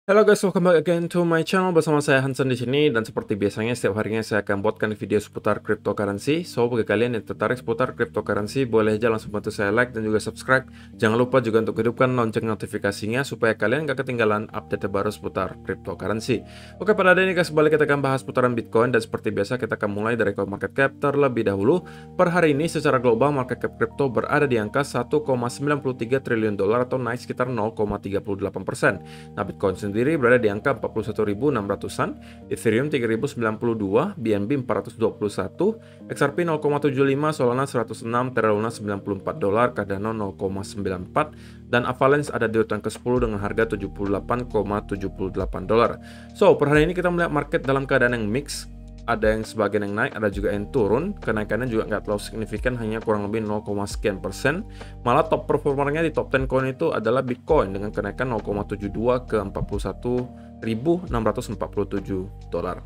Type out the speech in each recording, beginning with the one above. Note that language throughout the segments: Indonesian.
Halo guys, welcome back again to my channel bersama saya Hansen di sini, dan seperti biasanya setiap harinya saya akan buatkan video seputar cryptocurrency. So bagi kalian yang tertarik seputar cryptocurrency, boleh aja langsung bantu saya like dan juga subscribe. Jangan lupa juga untuk hidupkan lonceng notifikasinya supaya kalian gak ketinggalan update terbaru seputar cryptocurrency. Oke, pada hari ini guys, balik kita akan bahas seputaran Bitcoin, dan seperti biasa kita akan mulai dari coin market cap terlebih dahulu. Per hari ini secara global market cap crypto berada di angka 1,93 triliun dolar atau naik sekitar 0,38%. Nah, Bitcoin sendiri berada di angka 41.600-an, Ethereum 3.092, BNB 421, XRP 0,75, Solana 106, Terra Luna 94 dolar, Cardano 0,94, dan Avalanche ada di urutan ke-10 dengan harga 78,78 dolar. So, per hari ini kita melihat market dalam keadaan yang mix. Ada yang sebagian yang naik, ada juga yang turun. Kenaikannya juga nggak terlalu signifikan, hanya kurang lebih 0, sekian persen. Malah top performernya di top 10 coin itu adalah Bitcoin dengan kenaikan 0,72 ke 41.647 dolar.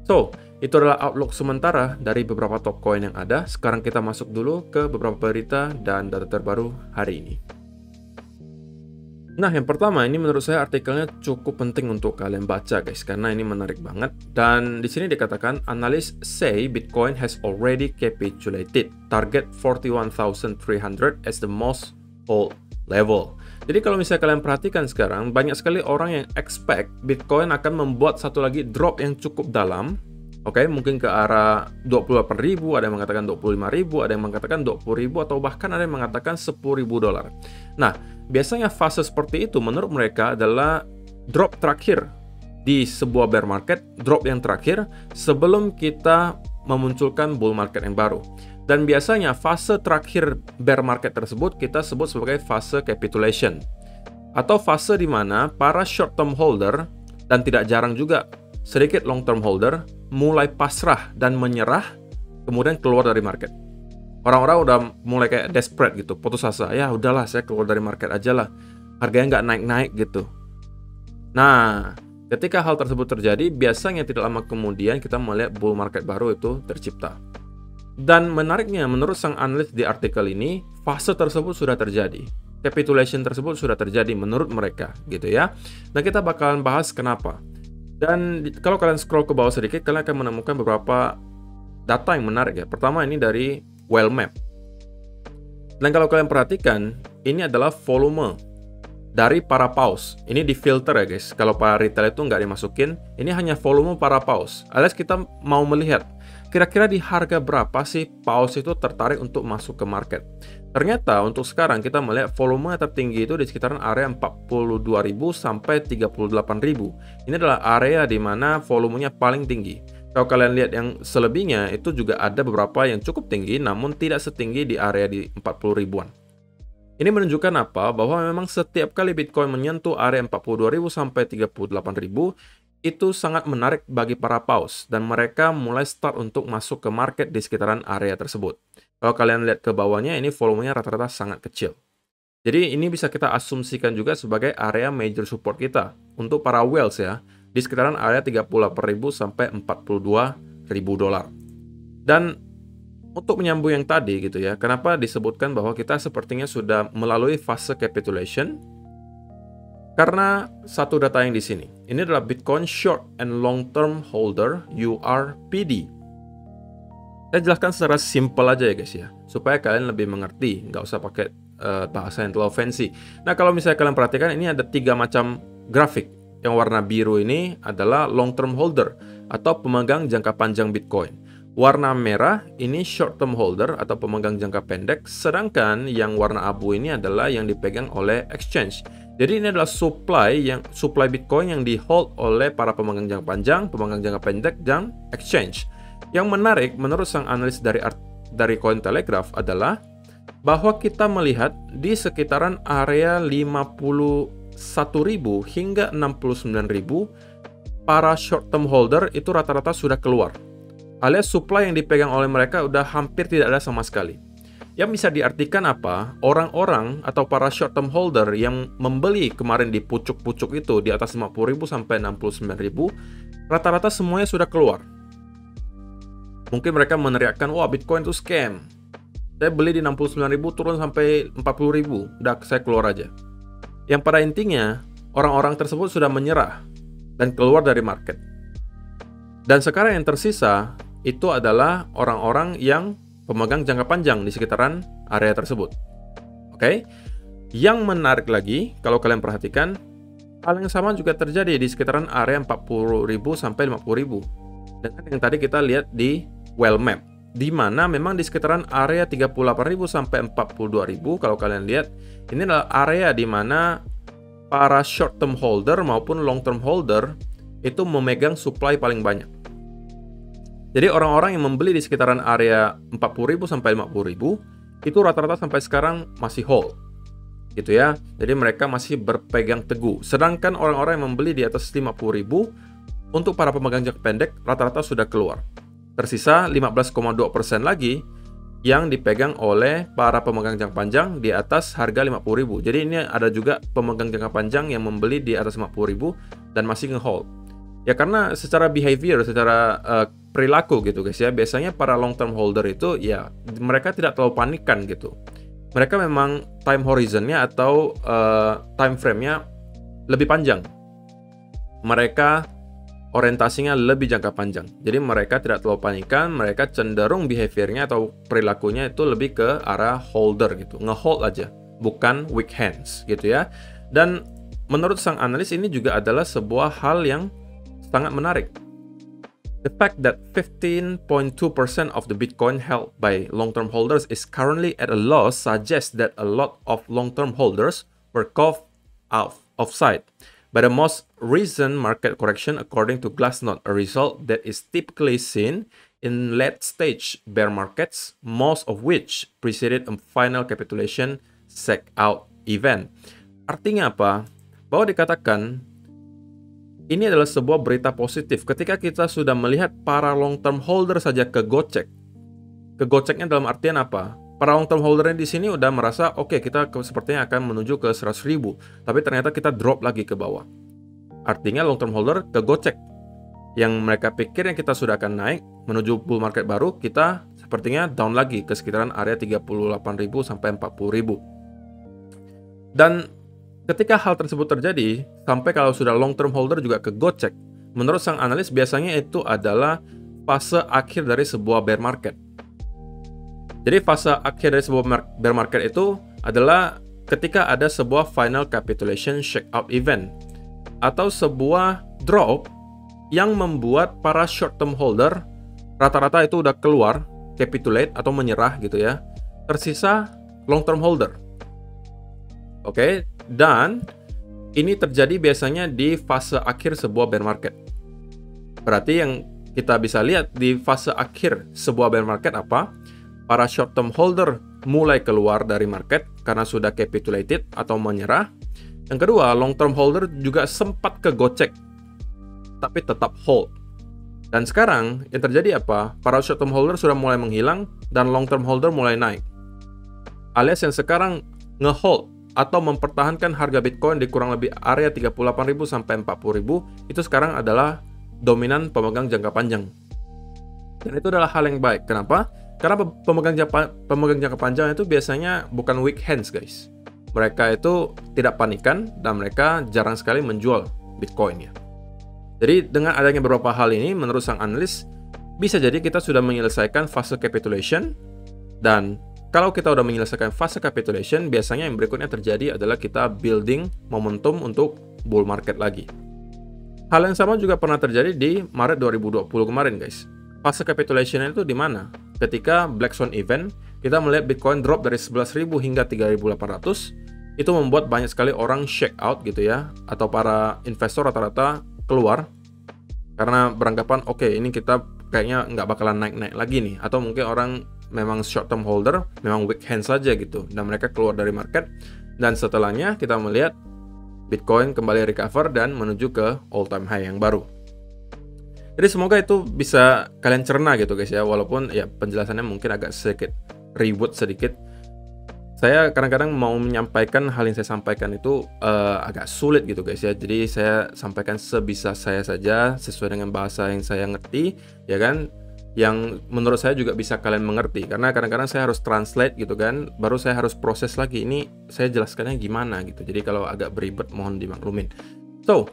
So, itu adalah outlook sementara dari beberapa top coin yang ada. Sekarang kita masuk dulu ke beberapa berita dan data terbaru hari ini. Nah, yang pertama ini menurut saya artikelnya cukup penting untuk kalian baca guys, karena ini menarik banget. Dan di sini dikatakan analis say Bitcoin has already capitulated, target 41.300 as the most hold level. Jadi kalau misalnya kalian perhatikan sekarang, banyak sekali orang yang expect Bitcoin akan membuat satu lagi drop yang cukup dalam. Oke, mungkin ke arah 28.000, ada yang mengatakan 25.000, ada yang mengatakan 20.000, atau bahkan ada yang mengatakan 10.000 dolar. Nah, biasanya fase seperti itu menurut mereka adalah drop terakhir di sebuah bear market, drop yang terakhir sebelum kita memunculkan bull market yang baru. Dan biasanya fase terakhir bear market tersebut kita sebut sebagai fase capitulation, atau fase di mana para short term holder dan tidak jarang juga sedikit long term holder mulai pasrah dan menyerah, kemudian keluar dari market. Orang-orang udah mulai kayak desperate gitu, putus asa. Ya udahlah, saya keluar dari market aja lah, harganya nggak naik-naik gitu. Nah, ketika hal tersebut terjadi, biasanya tidak lama kemudian kita melihat bull market baru itu tercipta. Dan menariknya, menurut sang analis di artikel ini, fase tersebut sudah terjadi. Capitulation tersebut sudah terjadi menurut mereka, gitu ya. Nah, kita bakalan bahas kenapa. Dan kalau kalian scroll ke bawah sedikit, kalian akan menemukan beberapa data yang menarik ya. Pertama ini dari Whale Map. Dan kalau kalian perhatikan, ini adalah volume dari para paus. Ini difilter ya guys. Kalau para retail itu nggak dimasukin, ini hanya volume para paus. Alias kita mau melihat kira-kira di harga berapa sih paus itu tertarik untuk masuk ke market. Ternyata untuk sekarang kita melihat volume tertinggi itu di sekitaran area 42.000 sampai 38.000. Ini adalah area di mana volumenya paling tinggi. Kalau kalian lihat yang selebihnya itu juga ada beberapa yang cukup tinggi, namun tidak setinggi di area di 40 ribuan. Ini menunjukkan apa? Bahwa memang setiap kali Bitcoin menyentuh area 42.000 sampai 38.000, itu sangat menarik bagi para paus, dan mereka mulai start untuk masuk ke market di sekitaran area tersebut. Kalau kalian lihat ke bawahnya, ini volumenya rata-rata sangat kecil. Jadi ini bisa kita asumsikan juga sebagai area major support kita untuk para whales ya, di sekitaran area 38.000 sampai 42.000 dolar. Dan untuk menyambung yang tadi gitu ya, kenapa disebutkan bahwa kita sepertinya sudah melalui fase capitulation? Karena satu data yang di sini, ini adalah Bitcoin Short and Long Term Holder URPD. Saya jelaskan secara simpel aja ya guys ya, supaya kalian lebih mengerti, nggak usah pakai bahasa yang terlalu fancy. Nah, kalau misalnya kalian perhatikan, ini ada 3 macam grafik. Yang warna biru ini adalah long term holder atau pemegang jangka panjang Bitcoin. Warna merah ini short term holder atau pemegang jangka pendek, sedangkan yang warna abu ini adalah yang dipegang oleh exchange. Jadi ini adalah supply Bitcoin yang di hold oleh para pemegang jangka panjang, pemegang jangka pendek, dan exchange. Yang menarik menurut sang analis dari Cointelegraph adalah bahwa kita melihat di sekitaran area 51.000 hingga 69.000 para short term holder itu rata-rata sudah keluar. Alias supply yang dipegang oleh mereka udah hampir tidak ada sama sekali. Yang bisa diartikan apa? Orang-orang atau para short term holder yang membeli kemarin di pucuk-pucuk itu di atas 50.000 sampai 69.000, rata-rata semuanya sudah keluar. Mungkin mereka meneriakkan, wah Bitcoin itu scam. Saya beli di 69.000 turun sampai 40.000, udah saya keluar aja. Yang pada intinya, orang-orang tersebut sudah menyerah dan keluar dari market. Dan sekarang yang tersisa itu adalah orang-orang yang pemegang jangka panjang di sekitaran area tersebut. Oke? Yang menarik lagi, kalau kalian perhatikan, hal yang sama juga terjadi di sekitaran area 40.000 sampai 50.000. Dengan yang tadi kita lihat di well map, di mana memang di sekitaran area 38.000 sampai 42.000, kalau kalian lihat, ini adalah area di mana para short term holder maupun long term holder itu memegang supply paling banyak. Jadi orang-orang yang membeli di sekitaran area 40.000 sampai 50.000 itu rata-rata sampai sekarang masih hold. Gitu ya. Jadi mereka masih berpegang teguh. Sedangkan orang-orang yang membeli di atas 50.000 untuk para pemegang jangka pendek rata-rata sudah keluar. Tersisa 15,2% lagi yang dipegang oleh para pemegang jangka panjang di atas harga 50.000. Jadi ini ada juga pemegang jangka panjang yang membeli di atas 50.000 dan masih nge-hold. Ya karena secara behavior, secara perilaku gitu guys ya, biasanya para long term holder itu ya mereka tidak terlalu panikan gitu. Mereka memang time horizonnya atau time frame-nya lebih panjang. Mereka orientasinya lebih jangka panjang. Jadi mereka tidak terlalu panikan, mereka cenderung behaviornya atau perilakunya itu lebih ke arah holder gitu, nge-hold aja, bukan weak hands gitu ya. Dan menurut sang analis ini juga adalah sebuah hal yang sangat menarik. The fact that 15.2% of the Bitcoin held by long-term holders is currently at a loss suggests that a lot of long-term holders were caught offside by the most recent market correction according to Glassnode, a result that is typically seen in late-stage bear markets, most of which preceded a final capitulation shake-out event. Artinya apa? Bahwa dikatakan ini adalah sebuah berita positif ketika kita sudah melihat para long-term holder saja kegocek. Kegoceknya dalam artian apa? Para long-term holder di sini udah merasa, oke, kita sepertinya akan menuju ke 100.000, tapi ternyata kita drop lagi ke bawah. Artinya long-term holder kegocek. Yang mereka pikir yang kita sudah akan naik menuju bull market baru, kita sepertinya down lagi ke sekitaran area 38.000 sampai 40.000. Dan ketika hal tersebut terjadi, sampai kalau sudah long term holder juga kegocek, menurut sang analis biasanya itu adalah fase akhir dari sebuah bear market. Jadi fase akhir dari sebuah bear market itu adalah ketika ada sebuah final capitulation shakeout event atau sebuah drop yang membuat para short term holder rata-rata itu udah keluar, capitulate atau menyerah gitu ya. Tersisa long term holder. Oke, dan ini terjadi biasanya di fase akhir sebuah bear market. Berarti yang kita bisa lihat di fase akhir sebuah bear market apa? Para short term holder mulai keluar dari market karena sudah capitulated atau menyerah. Yang kedua, long term holder juga sempat kegocek tapi tetap hold. Dan sekarang yang terjadi apa? Para short term holder sudah mulai menghilang dan long term holder mulai naik. Alias yang sekarang nge-hold atau mempertahankan harga Bitcoin di kurang lebih area 38.000 sampai 40.000 itu sekarang adalah dominan pemegang jangka panjang. Dan itu adalah hal yang baik. Kenapa? Karena pemegang jangka panjang itu biasanya bukan weak hands, guys. Mereka itu tidak panikan dan mereka jarang sekali menjual Bitcoin ya. Jadi dengan adanya beberapa hal ini, menurut sang analis, bisa jadi kita sudah menyelesaikan fase capitulation. Dan kalau kita udah menyelesaikan fase capitulation, biasanya yang berikutnya terjadi adalah kita building momentum untuk bull market lagi. Hal yang sama juga pernah terjadi di Maret 2020 kemarin, guys. Fase capitulation itu di mana? Ketika Black Swan event, kita melihat Bitcoin drop dari 11.000 hingga 3.800. Itu membuat banyak sekali orang shake out gitu ya, atau para investor rata-rata keluar karena beranggapan oke, ini kita kayaknya nggak bakalan naik-naik lagi nih, atau mungkin orang memang short term holder, memang weak hands saja gitu, dan mereka keluar dari market. Dan setelahnya kita melihat Bitcoin kembali recover dan menuju ke all time high yang baru. Jadi semoga itu bisa kalian cerna gitu guys ya, walaupun ya penjelasannya mungkin agak sedikit ribut sedikit. Saya kadang-kadang mau menyampaikan hal yang saya sampaikan itu agak sulit gitu guys ya. Jadi saya sampaikan sebisa saya saja sesuai dengan bahasa yang saya ngerti ya kan. yang menurut saya juga bisa kalian mengerti, karena kadang-kadang saya harus translate gitu kan, baru saya harus proses lagi ini saya jelaskannya gimana gitu. Jadi kalau agak beribet mohon dimaklumin. So,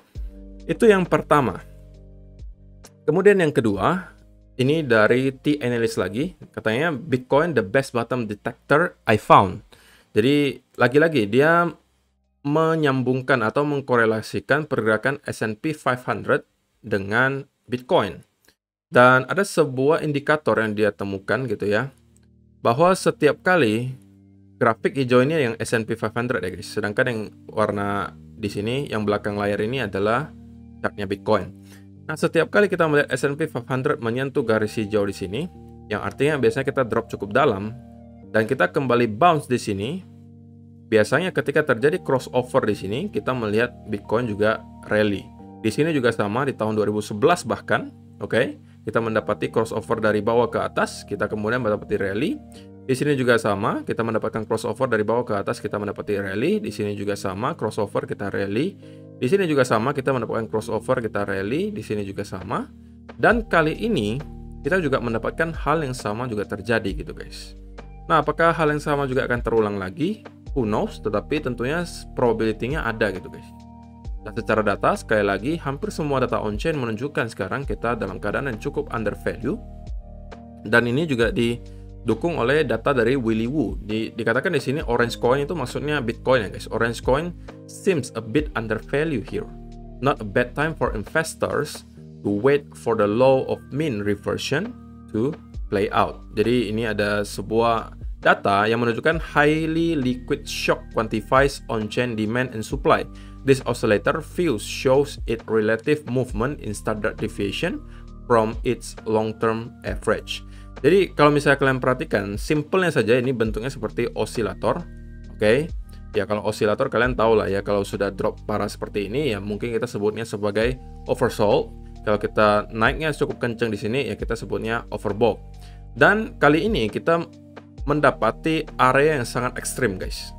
itu yang pertama. Kemudian yang kedua, ini dari T-Analyst lagi, katanya Bitcoin the best bottom detector I found. Jadi lagi-lagi dia menyambungkan atau mengkorelasikan pergerakan S&P 500 dengan Bitcoin. Dan ada sebuah indikator yang dia temukan gitu ya, bahwa setiap kali grafik hijau ini yang S&P 500 ya guys, sedangkan yang warna di sini yang belakang layar ini adalah chartnya Bitcoin. Nah, setiap kali kita melihat S&P 500 menyentuh garis hijau di sini, yang artinya biasanya kita drop cukup dalam dan kita kembali bounce di sini, biasanya ketika terjadi crossover di sini, kita melihat Bitcoin juga rally. Di sini juga sama di tahun 2011 bahkan, oke? Kita mendapati crossover dari bawah ke atas, kita kemudian mendapati rally. Di sini juga sama, kita mendapatkan crossover dari bawah ke atas, kita mendapati rally. Di sini juga sama, crossover kita rally. Di sini juga sama, kita mendapatkan crossover, kita rally. Di sini juga sama. Dan kali ini kita juga mendapatkan hal yang sama juga terjadi gitu guys. Nah, apakah hal yang sama juga akan terulang lagi? Who knows, tetapi tentunya probability-nya ada gitu guys. Dan secara data, sekali lagi, hampir semua data on-chain menunjukkan sekarang kita dalam keadaan yang cukup under value. Dan ini juga didukung oleh data dari Willy Woo. Dikatakan di sini orange coin itu maksudnya Bitcoin ya guys. Orange coin seems a bit under value here. Not a bad time for investors to wait for the law of mean reversion to play out. Jadi ini ada sebuah data yang menunjukkan highly liquid shock quantifies on-chain demand and supply. This oscillator view shows its relative movement in standard deviation from its long-term average. Jadi kalau misalnya kalian perhatikan, simpelnya saja ini bentuknya seperti osilator, oke? Ya kalau osilator kalian tahu lah ya, kalau sudah drop parah seperti ini ya mungkin kita sebutnya sebagai oversold. Kalau kita naiknya cukup kencang di sini ya kita sebutnya overbought. Dan kali ini kita mendapati area yang sangat ekstrim guys.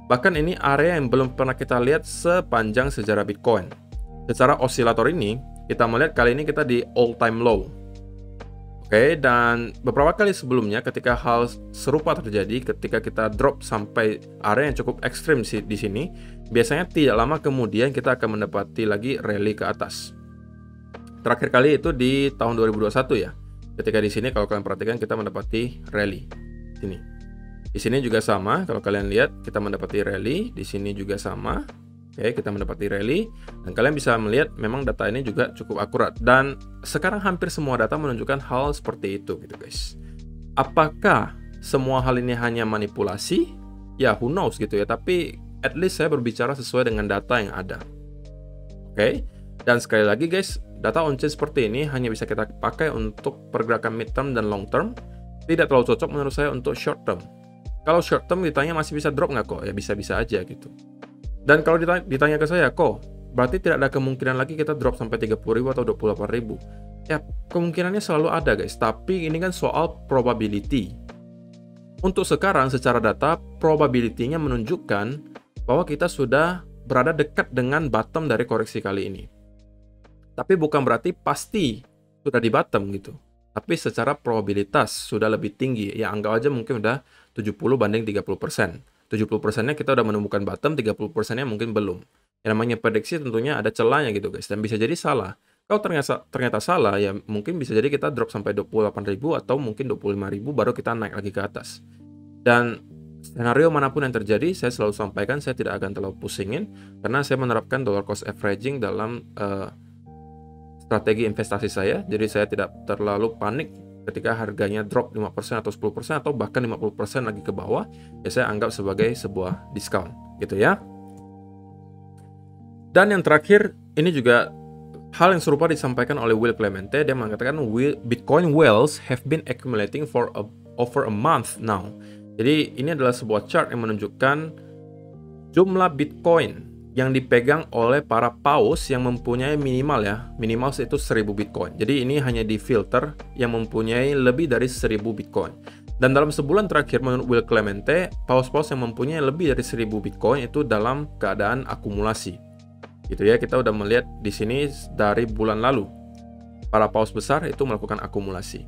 Bahkan ini area yang belum pernah kita lihat sepanjang sejarah Bitcoin. Secara osilator ini, kita melihat kali ini kita di all time low. Oke, dan beberapa kali sebelumnya ketika hal serupa terjadi, ketika kita drop sampai area yang cukup ekstrim di sini, biasanya tidak lama kemudian kita akan mendapati lagi rally ke atas. Terakhir kali itu di tahun 2021 ya. Ketika di sini kalau kalian perhatikan kita mendapati rally. Sini. Di sini juga sama, kalau kalian lihat kita mendapati rally, di sini juga sama. Oke, kita mendapati rally dan kalian bisa melihat memang data ini juga cukup akurat dan sekarang hampir semua data menunjukkan hal seperti itu gitu guys. Apakah semua hal ini hanya manipulasi? Ya, who knows gitu ya, tapi at least saya berbicara sesuai dengan data yang ada. Oke. Dan sekali lagi guys, data on-chain seperti ini hanya bisa kita pakai untuk pergerakan mid term dan long term. Tidak terlalu cocok menurut saya untuk short term. Kalau short term ditanya masih bisa drop nggak kok? Ya bisa-bisa aja gitu. Dan kalau ditanya ke saya kok, berarti tidak ada kemungkinan lagi kita drop sampai 30.000 atau 28.000. Ya kemungkinannya selalu ada guys, tapi ini kan soal probability. Untuk sekarang secara data, probability-nya menunjukkan bahwa kita sudah berada dekat dengan bottom dari koreksi kali ini. Tapi bukan berarti pasti sudah di bottom gitu. Tapi secara probabilitas sudah lebih tinggi. Ya anggap aja mungkin udah 70 banding 30%. 70%-nya kita udah menemukan bottom, 30%-nya mungkin belum. Yang namanya prediksi tentunya ada celahnya gitu guys. Dan bisa jadi salah. Kalau ternyata salah, ya mungkin bisa jadi kita drop sampai 28.000 atau mungkin 25.000 baru kita naik lagi ke atas. Dan skenario manapun yang terjadi, saya selalu sampaikan saya tidak akan terlalu pusingin. Karena saya menerapkan dollar cost averaging dalam strategi investasi saya, jadi saya tidak terlalu panik ketika harganya drop 5% atau 10% atau bahkan 50% lagi ke bawah, ya saya anggap sebagai sebuah diskon, gitu ya. Dan yang terakhir, ini juga hal yang serupa disampaikan oleh Will Clemente, dia mengatakan Bitcoin whales have been accumulating for over a month now. Jadi ini adalah sebuah chart yang menunjukkan jumlah Bitcoin yang dipegang oleh para paus yang mempunyai minimal itu 1000 Bitcoin. Jadi ini hanya di filter yang mempunyai lebih dari 1000 Bitcoin. Dan dalam sebulan terakhir menurut Will Clemente, paus-paus yang mempunyai lebih dari 1000 Bitcoin itu dalam keadaan akumulasi. Gitu ya, kita udah melihat di sini dari bulan lalu. Para paus besar itu melakukan akumulasi.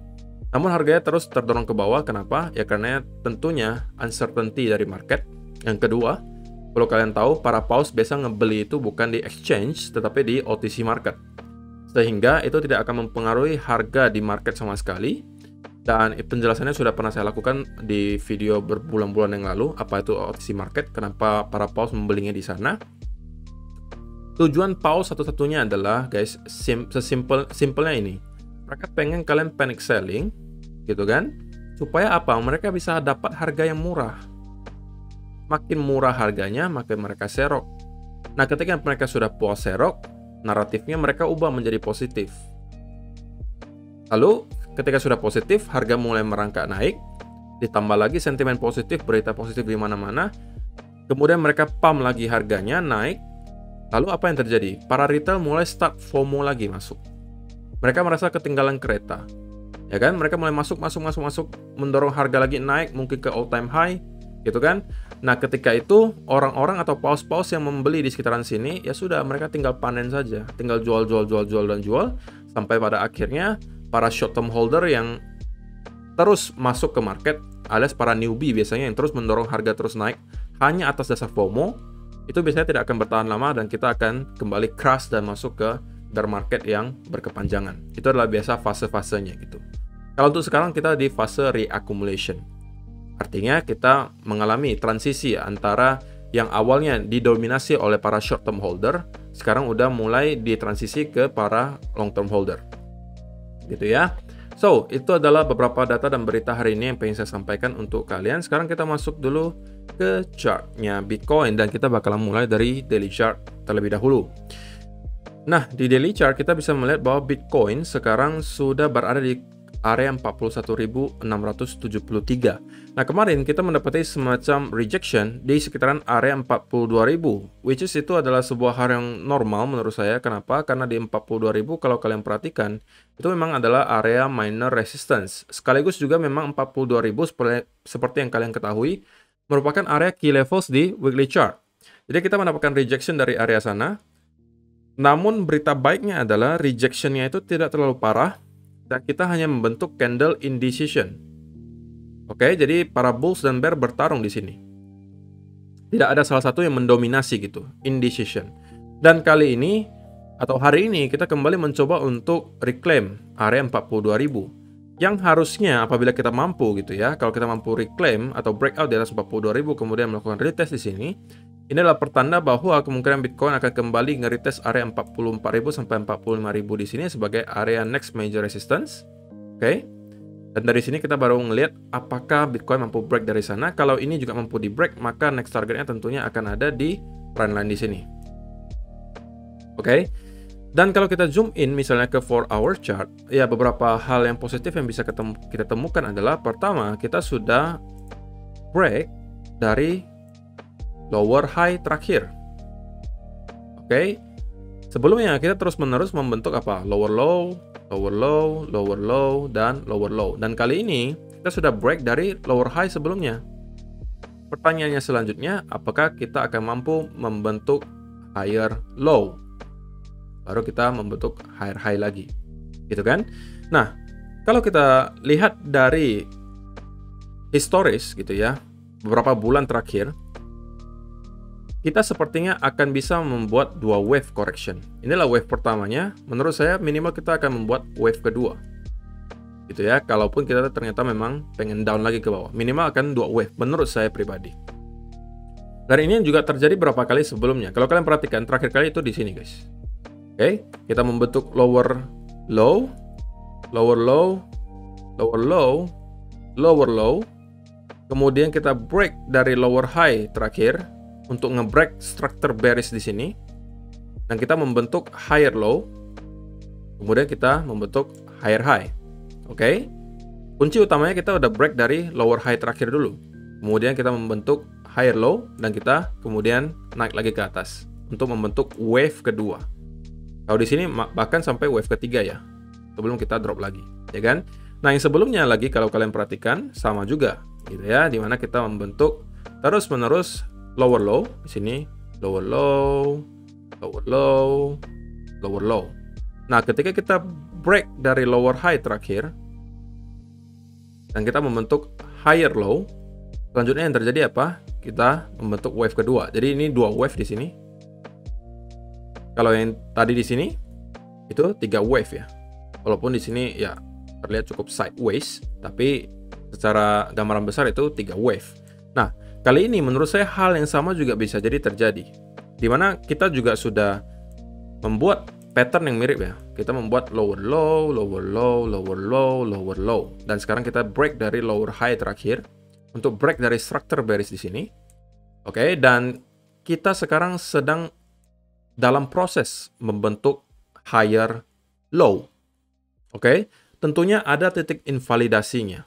Namun harganya terus terdorong ke bawah. Kenapa? Ya karena tentunya uncertainty dari market. Yang kedua, perlu kalian tahu, para paus biasa ngebeli itu bukan di exchange, tetapi di OTC market. Sehingga itu tidak akan mempengaruhi harga di market sama sekali. Dan penjelasannya sudah pernah saya lakukan di video berbulan-bulan yang lalu, apa itu OTC market, kenapa para paus membelinya di sana. Tujuan paus satu-satunya adalah, guys, simpelnya ini. Mereka pengen kalian panic selling, gitu kan? Supaya apa? Mereka bisa dapat harga yang murah. Makin murah harganya, makin mereka serok. Nah, ketika mereka sudah puas serok, naratifnya mereka ubah menjadi positif. Lalu, ketika sudah positif, harga mulai merangkak naik. Ditambah lagi sentimen positif, berita positif di mana-mana. Kemudian mereka pump lagi harganya, naik. Lalu apa yang terjadi? Para retail mulai start FOMO lagi masuk. Mereka merasa ketinggalan kereta, ya kan? Mereka mulai masuk, mendorong harga lagi naik, mungkin ke all time high, gitu kan? Nah, ketika itu orang-orang atau paus-paus yang membeli di sekitaran sini, ya sudah, mereka tinggal panen saja, tinggal jual, sampai pada akhirnya para short term holder yang terus masuk ke market, alias para newbie biasanya yang terus mendorong harga terus naik hanya atas dasar FOMO, itu biasanya tidak akan bertahan lama dan kita akan kembali crash dan masuk ke bear market yang berkepanjangan. Itu adalah biasa fase-fasenya gitu. Kalau untuk sekarang kita di fase reaccumulation. Artinya kita mengalami transisi antara yang awalnya didominasi oleh para short term holder, sekarang udah mulai ditransisi ke para long term holder. Gitu ya. So, itu adalah beberapa data dan berita hari ini yang pengen saya sampaikan untuk kalian. Sekarang kita masuk dulu ke chartnya Bitcoin dan kita bakalan mulai dari daily chart terlebih dahulu. Nah, di daily chart kita bisa melihat bahwa Bitcoin sekarang sudah berada di area 41.673. Nah, kemarin kita mendapati semacam rejection di sekitaran area 42.000, which is itu adalah sebuah hal yang normal menurut saya. Kenapa? Karena di 42.000 kalau kalian perhatikan, itu memang adalah area minor resistance. Sekaligus juga memang 42.000 seperti yang kalian ketahui, merupakan area key levels di weekly chart. Jadi kita mendapatkan rejection dari area sana. Namun berita baiknya adalah rejection-nya itu tidak terlalu parah dan kita hanya membentuk candle indecision. Oke, jadi para bulls dan bear bertarung di sini. Tidak ada salah satu yang mendominasi gitu, indecision. Dan kali ini atau hari ini kita kembali mencoba untuk reclaim area 42.000. Yang harusnya apabila kita mampu gitu ya, kalau kita mampu reclaim atau breakout di atas 42.000 kemudian melakukan retest di sini, ini adalah pertanda bahwa kemungkinan Bitcoin akan kembali nge-retest area 44.000 sampai 45.000 di sini sebagai area next major resistance. Oke. Dan dari sini kita baru ngelihat apakah Bitcoin mampu break dari sana. Kalau ini juga mampu di break, maka next targetnya tentunya akan ada di trendline di sini. Oke. Dan kalau kita zoom in misalnya ke 4-hour chart, ya beberapa hal yang positif yang bisa kita temukan adalah pertama, kita sudah break dari lower high terakhir. Oke. Sebelumnya kita terus-menerus membentuk apa? Lower low, lower low, lower low, dan lower low. Dan kali ini kita sudah break dari lower high sebelumnya. Pertanyaannya selanjutnya, apakah kita akan mampu membentuk higher low? Baru kita membentuk higher high lagi. Gitu kan? Nah, kalau kita lihat dari historis gitu ya, beberapa bulan terakhir, kita sepertinya akan bisa membuat dua wave correction. Inilah wave pertamanya. Menurut saya minimal kita akan membuat wave kedua. Gitu ya. Kalaupun kita ternyata memang pengen down lagi ke bawah. Minimal akan dua wave menurut saya pribadi. Dan ini juga terjadi berapa kali sebelumnya. Kalau kalian perhatikan terakhir kali itu di sini, guys. Oke, kita membentuk lower low, lower low, lower low, lower low. Kemudian kita break dari lower high terakhir untuk nge-break structure bearish di sini, dan kita membentuk higher low, kemudian kita membentuk higher high. Oke, kunci utamanya kita udah break dari lower high terakhir dulu, kemudian kita membentuk higher low, dan kita kemudian naik lagi ke atas untuk membentuk wave kedua. Kalau di sini bahkan sampai wave ketiga ya, sebelum kita drop lagi, ya kan? Nah, yang sebelumnya lagi kalau kalian perhatikan sama juga, gitu ya, dimana kita membentuk terus-menerus lower low di sini, lower low, lower low, lower low. Nah, ketika kita break dari lower high terakhir, dan kita membentuk higher low. Selanjutnya yang terjadi apa? Kita membentuk wave kedua. Jadi ini dua wave di sini. Kalau yang tadi di sini itu 3 wave ya. Walaupun di sini ya terlihat cukup sideways, tapi secara gambaran besar itu 3 wave. Nah, kali ini menurut saya hal yang sama juga bisa jadi terjadi. Dimana kita juga sudah membuat pattern yang mirip ya. Kita membuat lower low, lower low, lower low, lower low. Dan sekarang kita break dari lower high terakhir untuk break dari structure bearish di sini. Oke, dan kita sekarang sedang dalam proses membentuk higher low. Oke, tentunya ada titik invalidasinya.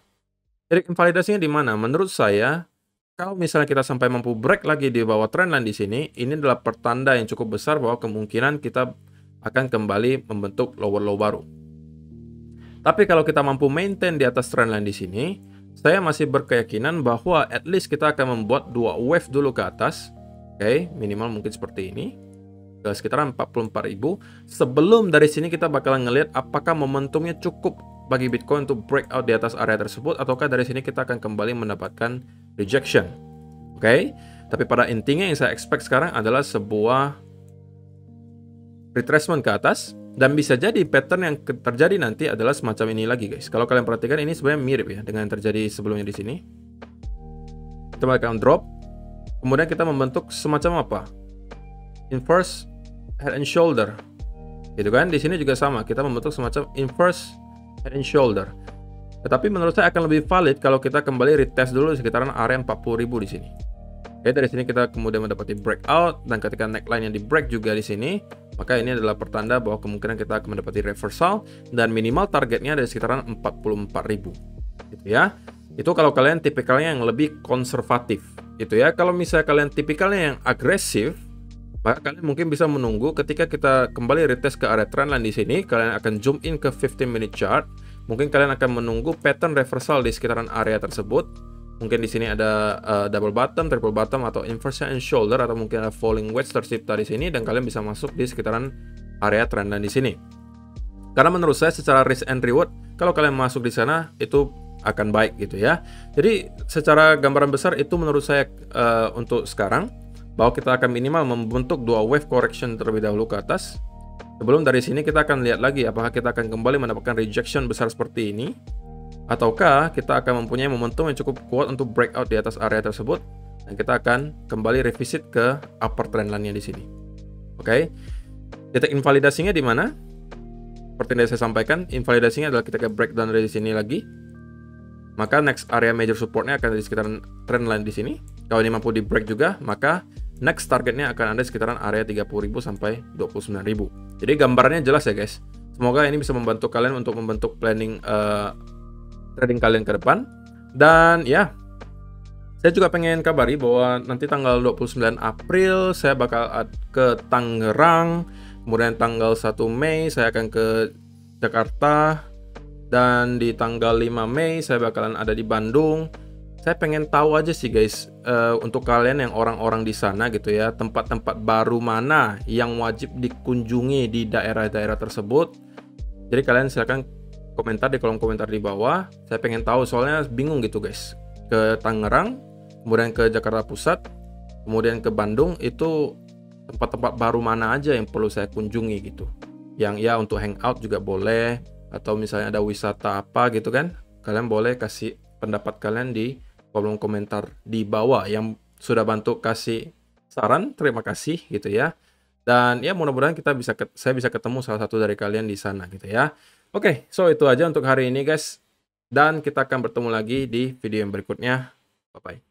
Titik invalidasinya di mana? Menurut saya, kalau misalnya kita sampai mampu break lagi di bawah trendline di sini, ini adalah pertanda yang cukup besar bahwa kemungkinan kita akan kembali membentuk lower low baru. Tapi kalau kita mampu maintain di atas trendline di sini, saya masih berkeyakinan bahwa at least kita akan membuat 2 wave dulu ke atas. Oke, minimal mungkin seperti ini. Ke sekitaran 44.000. Sebelum dari sini kita bakalan ngelihat apakah momentumnya cukup bagi Bitcoin untuk breakout di atas area tersebut, ataukah dari sini kita akan kembali mendapatkan rejection. Oke, tapi pada intinya yang saya expect sekarang adalah sebuah retracement ke atas, dan bisa jadi pattern yang terjadi nanti adalah semacam ini lagi guys. Kalau kalian perhatikan ini sebenarnya mirip ya dengan yang terjadi sebelumnya di sini. Kita akan drop, kemudian kita membentuk semacam apa? Inverse head and shoulder. Gitu kan? Di sini juga sama, kita membentuk semacam inverse head and shoulder. Tetapi menurut saya akan lebih valid kalau kita kembali retest dulu di sekitaran area 40.000 di sini. Oke, dari sini kita kemudian mendapati breakout, dan ketika neckline yang di break juga di sini, maka ini adalah pertanda bahwa kemungkinan kita akan mendapati reversal, dan minimal targetnya dari sekitaran 44.000. Gitu ya. Itu kalau kalian tipikalnya yang lebih konservatif. Gitu ya. Kalau misalnya kalian tipikalnya yang agresif, maka kalian mungkin bisa menunggu ketika kita kembali retest ke area trendline di sini, kalian akan zoom in ke 15 minute chart. Mungkin kalian akan menunggu pattern reversal di sekitaran area tersebut. Mungkin di sini ada double bottom, triple bottom, atau inverse and shoulder, atau mungkin ada falling wedge tercipta di sini, dan kalian bisa masuk di sekitaran area trendline di sini. Karena menurut saya secara risk and reward, kalau kalian masuk di sana itu akan baik gitu ya. Jadi secara gambaran besar itu menurut saya untuk sekarang bahwa kita akan minimal membentuk 2 wave correction terlebih dahulu ke atas. Sebelum dari sini kita akan lihat lagi apakah kita akan kembali mendapatkan rejection besar seperti ini, ataukah kita akan mempunyai momentum yang cukup kuat untuk breakout di atas area tersebut, dan kita akan kembali revisit ke upper trendline-nya di sini. Oke. Titik invalidasinya di mana? Seperti yang saya sampaikan, invalidasinya adalah ketika breakdown dari sini lagi. Maka next area major supportnya akan di sekitaran trendline di sini. Kalau ini mampu di break juga, maka next targetnya akan ada di sekitaran area 30.000 sampai 29.000. Jadi gambarannya jelas ya guys. Semoga ini bisa membantu kalian untuk membentuk planning trading kalian ke depan. Dan ya, saya juga pengen kabari bahwa nanti tanggal 29 April saya bakal ke Tangerang. Kemudian tanggal 1 Mei saya akan ke Jakarta. Dan di tanggal 5 Mei saya bakalan ada di Bandung. Saya pengen tahu aja sih guys, untuk kalian yang orang-orang di sana gitu ya, tempat-tempat baru mana yang wajib dikunjungi di daerah-daerah tersebut. Jadi kalian silakan komentar di kolom komentar di bawah. Saya pengen tahu soalnya bingung gitu guys. Ke Tangerang, kemudian ke Jakarta Pusat, kemudian ke Bandung, itu tempat-tempat baru mana aja yang perlu saya kunjungi gitu. Yang ya untuk hangout juga boleh, atau misalnya ada wisata apa gitu kan. Kalian boleh kasih pendapat kalian di kolom komentar di bawah. Yang sudah bantu kasih saran, terima kasih gitu ya. Dan ya mudah-mudahan saya bisa ketemu salah satu dari kalian di sana gitu ya. Oke, so itu aja untuk hari ini guys. Dan kita akan bertemu lagi di video yang berikutnya. Bye-bye.